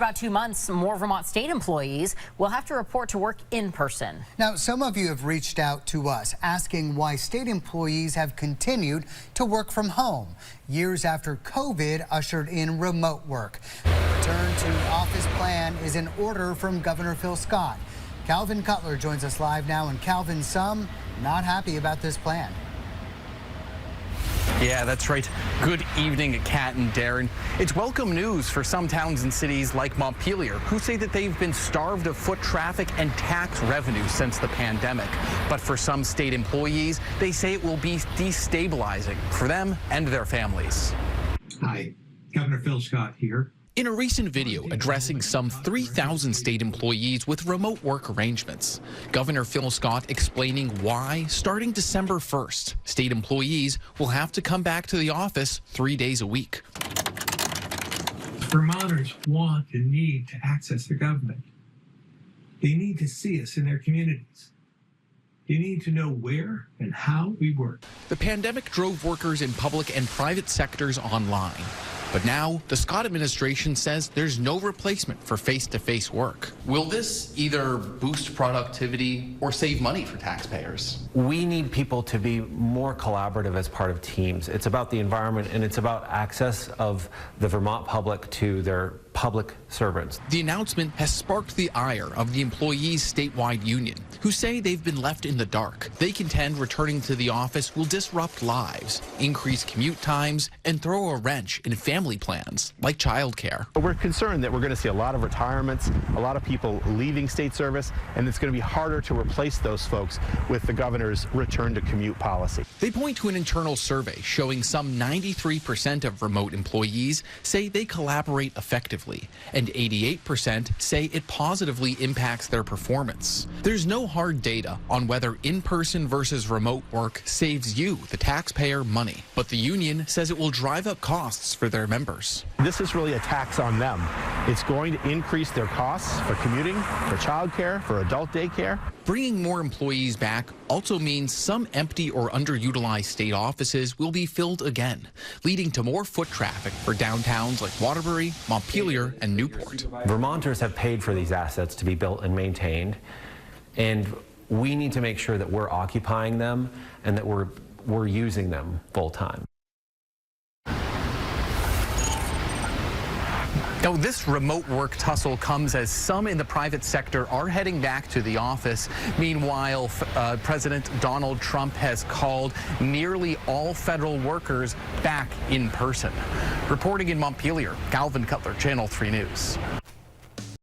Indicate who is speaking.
Speaker 1: About 2 months, more Vermont state employees will have to report to work in person.
Speaker 2: Now, some of you have reached out to us asking why state employees have continued to work from home years after COVID ushered in remote work. The return to office plan is in order from Governor Phil Scott. Calvin Cutler joins us live now, and Calvin, some not happy about this plan.
Speaker 3: Yeah, that's right. Good evening, Kat and Darren. It's welcome news for some towns and cities like Montpelier, who say that they've been starved of foot traffic and tax revenue since the pandemic. But for some state employees, they say it will be destabilizing for them and their families.
Speaker 4: Hi, Governor Phil Scott here.
Speaker 3: In a recent video addressing some 3,000 state employees with remote work arrangements, Governor Phil Scott explaining why, starting December 1st, state employees will have to come back to the office 3 days a week.
Speaker 4: Vermonters want and need to access the government. They need to see us in their communities. They need to know where and how we work.
Speaker 3: The pandemic drove workers in public and private sectors online. But now, the Scott administration says there's no replacement for face-to-face work. Will this either boost productivity or save money for taxpayers?
Speaker 5: We need people to be more collaborative as part of teams. It's about the environment, and it's about access of the Vermont public to their public servants.
Speaker 3: The announcement has sparked the ire of the employees' statewide union, who say they've been left in the dark. They contend returning to the office will disrupt lives, increase commute times, and throw a wrench in family plans like childcare.
Speaker 6: We're concerned that we're going to see a lot of retirements, a lot of people leaving state service, and it's going to be harder to replace those folks with the governor's return to commute policy.
Speaker 3: They point to an internal survey showing some 93% of remote employees say they collaborate effectively, and 88% say it positively impacts their performance. There's no hard data on whether in-person versus remote work saves you, the taxpayer, money, but the union says it will drive up costs for their members.
Speaker 6: This is really a tax on them. It's going to increase their costs for commuting, for childcare, for adult daycare.
Speaker 3: Bringing more employees back also means some empty or underutilized state offices will be filled again, leading to more foot traffic for downtowns like Waterbury, Montpelier, and Newport.
Speaker 5: Vermonters have paid for these assets to be built and maintained, and we need to make sure that we're occupying them and that we're using them full time.
Speaker 3: Now, this remote work tussle comes as some in the private sector are heading back to the office. Meanwhile, President Donald Trump has called nearly all federal workers back in person. Reporting in Montpelier, Calvin Cutler, Channel 3 News.